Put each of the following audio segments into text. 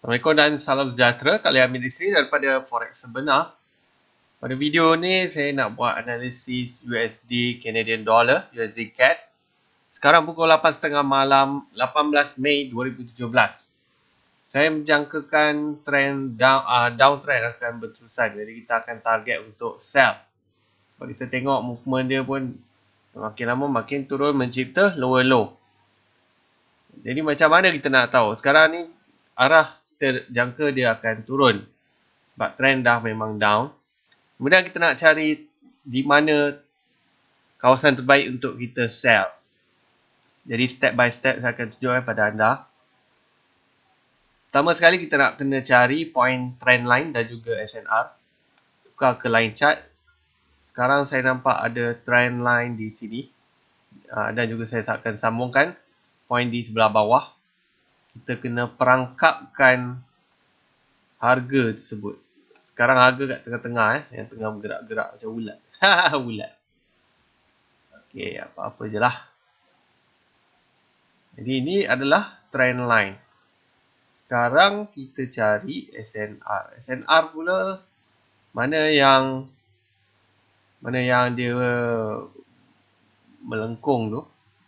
Assalamualaikum dan salam sejahtera. Kalian ambil di sini daripada Forex Sebenar. Pada video ni saya nak buat analisis USD Canadian Dollar, USD CAD. Sekarang pukul 8.30 malam 18 Mei 2017. Saya menjangkakan trend downtrend akan berterusan. Jadi kita akan target untuk sell. Kalau kita tengok movement dia pun makin lama makin turun mencipta lower low. Jadi macam mana kita nak tahu? Sekarang ni arah kita jangka dia akan turun sebab trend dah memang down. Kemudian kita nak cari di mana kawasan terbaik untuk kita sell. Jadi step by step saya akan tunjukkan pada anda. Pertama sekali kita nak kena cari point trend line dan juga SNR. Tukar ke line chart. Sekarang saya nampak ada trend line di sini. Dan juga saya akan sambungkan point di sebelah bawah. Kita kena perangkapkan harga tersebut. Sekarang harga kat tengah-tengah yang tengah bergerak-gerak macam ulat. Ulat. Okey, apa-apa je lah. Jadi ini adalah trend line. Sekarang kita cari SNR. SNR pula mana yang dia melengkung tu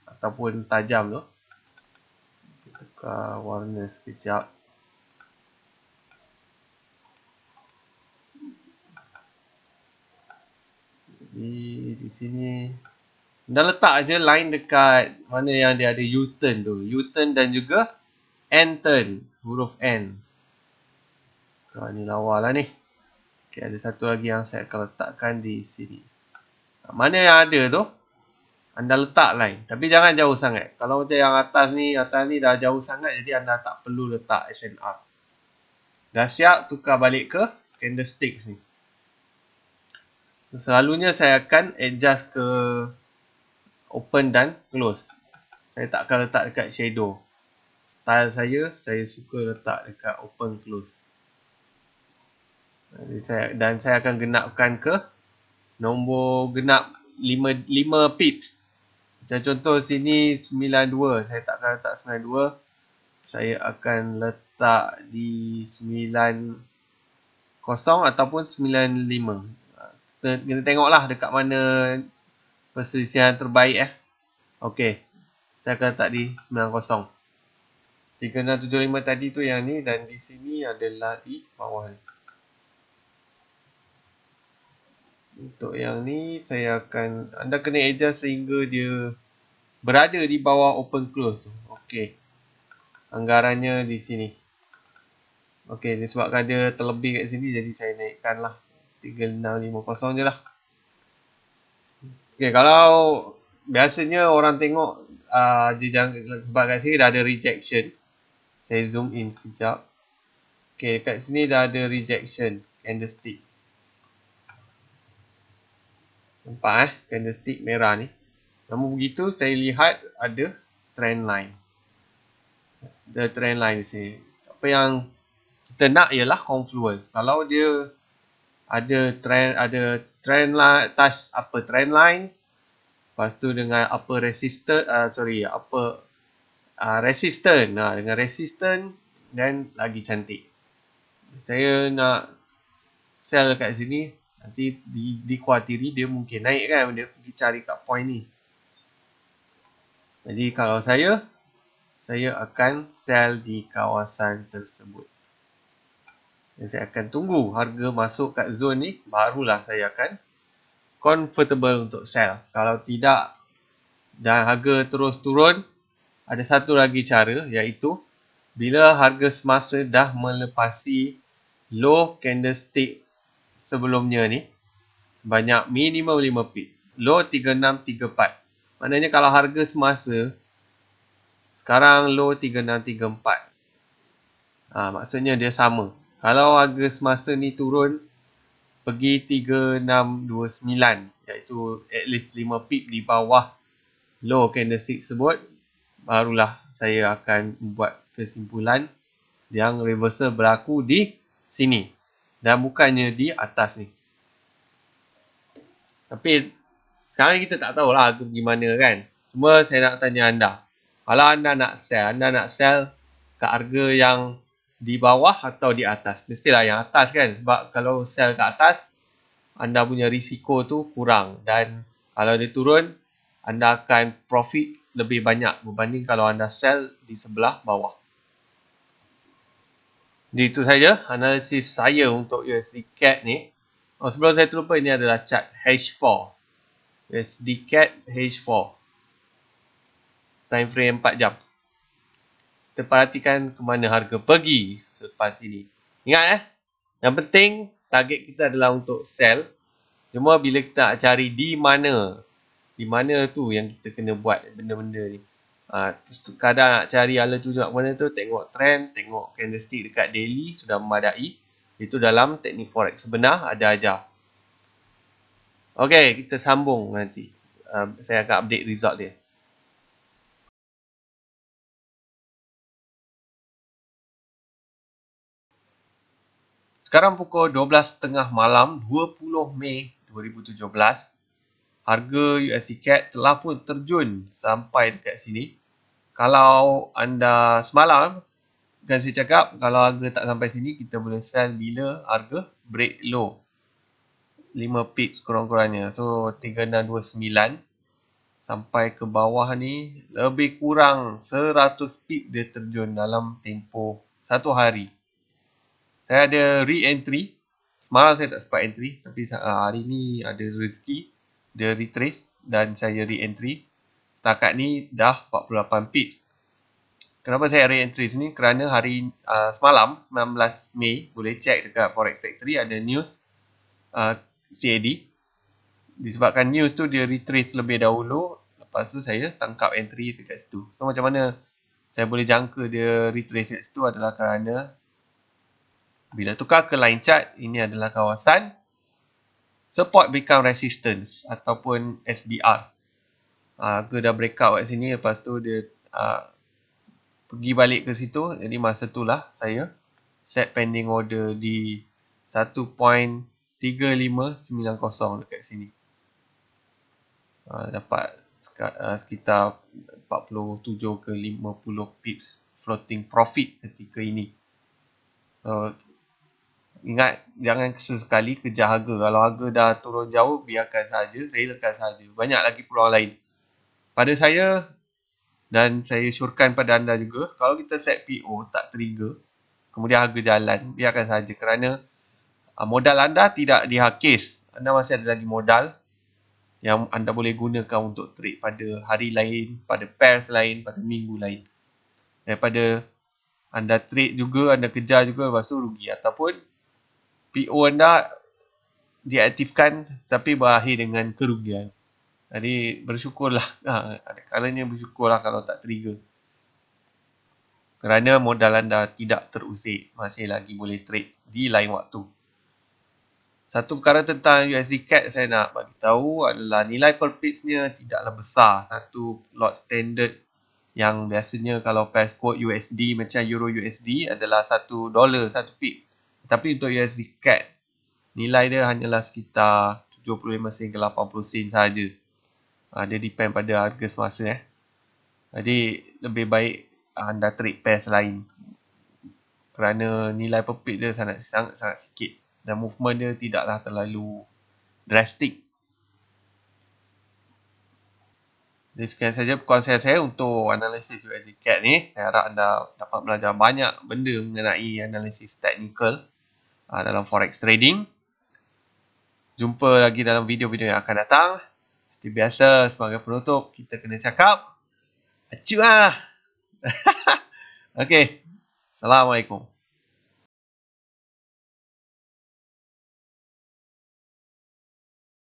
ataupun tajam tu. Tukar warna sekejap. Jadi di sini dah letak je line dekat mana yang dia ada U-turn tu. U-turn dan juga N-turn, huruf N. Ni lawa lah ni. Okay, ada satu lagi yang saya akan letakkan di sini. Mana yang ada tu, anda letak line. Tapi jangan jauh sangat. Kalau macam yang atas ni dah jauh sangat. Jadi anda tak perlu letak SNR. Dah siap, tukar balik ke candlesticks ni. Selalunya saya akan adjust ke open dan close. Saya tak akan letak dekat shadow. Style saya suka letak dekat open close. Dan saya akan genapkan ke nombor genap 5 pips. Macam contoh sini 92. Saya tak akan letak 92. Saya akan letak di 90 ataupun 95. Kita tengoklah dekat mana perselisihan terbaik Okey. Saya akan letak di 90. 3675 tadi tu yang ni dan di sini adalah di bawah ni. Untuk yang ni anda kena adjust sehingga dia berada di bawah open close tu. Okey. Anggarannya di sini. Okey, disebabkan dia terlebih kat sini jadi saya naikkan lah 3650 je lah. Okey, kalau biasanya orang tengok sebab kat sini dah ada rejection. Saya zoom in sekejap. Okey, kat sini dah ada rejection candlestick. Nampak candlestick merah ni. Namun begitu saya lihat ada trend line. The trend line di sini. Apa yang kita nak ialah confluence. Kalau dia ada trend line, touch upper trend line, lepas tu dengan upper resistance, resistance, dengan resistance dan lagi cantik. Saya nak sell kat sini, nanti dikuatiri dia mungkin naik kan, dia pergi cari kat point ni. Jadi kalau saya akan sell di kawasan tersebut. Dan saya akan tunggu harga masuk kat zone ni, barulah saya akan comfortable untuk sell. Kalau tidak dan harga terus turun, ada satu lagi cara iaitu bila harga semasa dah melepasi low candlestick sebelumnya ni sebanyak minimum 5 pip. Low 3634. Maknanya kalau harga semasa sekarang low 3634. Maksudnya dia sama. Kalau harga semasa ni turun pergi 3629 iaitu at least 5 pip di bawah low candlestick tersebut, barulah saya akan buat kesimpulan yang reversal berlaku di sini dan bukannya di atas ni. Tapi sekarang kita tak tahulah harga pergi mana kan. Cuma saya nak tanya anda, kalau anda nak sell kat harga yang di bawah atau di atas. Mestilah yang atas kan, sebab kalau sell kat atas, anda punya risiko tu kurang, dan kalau dia turun, anda akan profit lebih banyak berbanding kalau anda sell di sebelah bawah. Jadi itu saja analisis saya untuk USD CAD ni. Sebelum saya terlupa, ini adalah chart H4. USD CAD H4. Time frame 4 jam. Kita perhatikan ke mana harga pergi selepas ini. Ingat yang penting target kita adalah untuk sell. Cuma bila kita nak cari di mana tu yang kita kena buat benda-benda ni. Kadang nak cari ala tujuan mana tu, tengok trend, tengok candlestick dekat daily sudah memadai. Itu dalam teknik forex sebenar ada ajar. Okey, kita sambung nanti. Saya akan update result dia. Sekarang pukul 12.30 malam 20 Mei 2017. Harga USD CAD telah pun terjun sampai dekat sini. Kalau anda semalam, kan saya cakap, kalau harga tak sampai sini, kita boleh sell bila harga break low. 5 pips kurang-kurangnya. So, 3629 sampai ke bawah ni, lebih kurang 100 pip dia terjun dalam tempoh 1 hari. Saya ada re-entry. Semalam saya tak sempat entry, tapi hari ni ada rezeki. Dia retrace dan saya re-entry. Setakat ni dah 48 pips. Kenapa saya re-entry sini? Kerana hari semalam 19 Mei, boleh check dekat Forex Factory, ada news CAD. Disebabkan news tu dia retrace lebih dahulu, lepas tu saya tangkap entry dekat situ. So macam mana saya boleh jangka dia retrace kat situ adalah kerana bila tukar ke line chart, ini adalah kawasan support become resistance ataupun SBR. Harga dah breakout kat sini, lepas tu dia pergi balik ke situ. Jadi masa itulah saya set pending order di 1.3590 dekat sini. Dapat sekitar 47 ke 50 pips floating profit ketika ini. Ingat, jangan sesekali kejar harga. Kalau harga dah turun jauh, biarkan saja, relakan saja. Banyak lagi peluang lain. Pada saya, dan saya syorkan pada anda juga, kalau kita set PO tak trigger, kemudian harga jalan, biarkan saja, kerana modal anda tidak dihakis. Anda masih ada lagi modal yang anda boleh gunakan untuk trade pada hari lain, pada pairs lain, pada minggu lain. Daripada anda trade juga, anda kejar juga, lepas tu rugi. Ataupun PO anda diaktifkan tapi berakhir dengan kerugian. Jadi bersyukurlah, ada kalanya bersyukurlah kalau tak trigger. Kerana modal anda tidak terusik, masih lagi boleh trade di lain waktu. Satu perkara tentang USD CAD saya nak bagi tahu adalah nilai per pipsnya tidaklah besar. Satu lot standard yang biasanya kalau price quote USD macam Euro USD adalah $1, 1 pip. Tapi untuk USD CAD, nilai dia hanyalah sekitar 75 sen ke 80 sen sahaja. Dia depend pada harga semasa. Jadi lebih baik anda trade pairs lain. Kerana nilai per pip dia sangat sikit. Dan movement dia tidaklah terlalu drastic. Jadi sekian saja perkongsian saya untuk analisis USD CAD ni. Saya harap anda dapat belajar banyak benda mengenai analisis teknikal dalam forex trading. Jumpa lagi dalam video-video yang akan datang. Seperti biasa, sebagai penutup, kita kena cakap acuh lah. Okey. Assalamualaikum.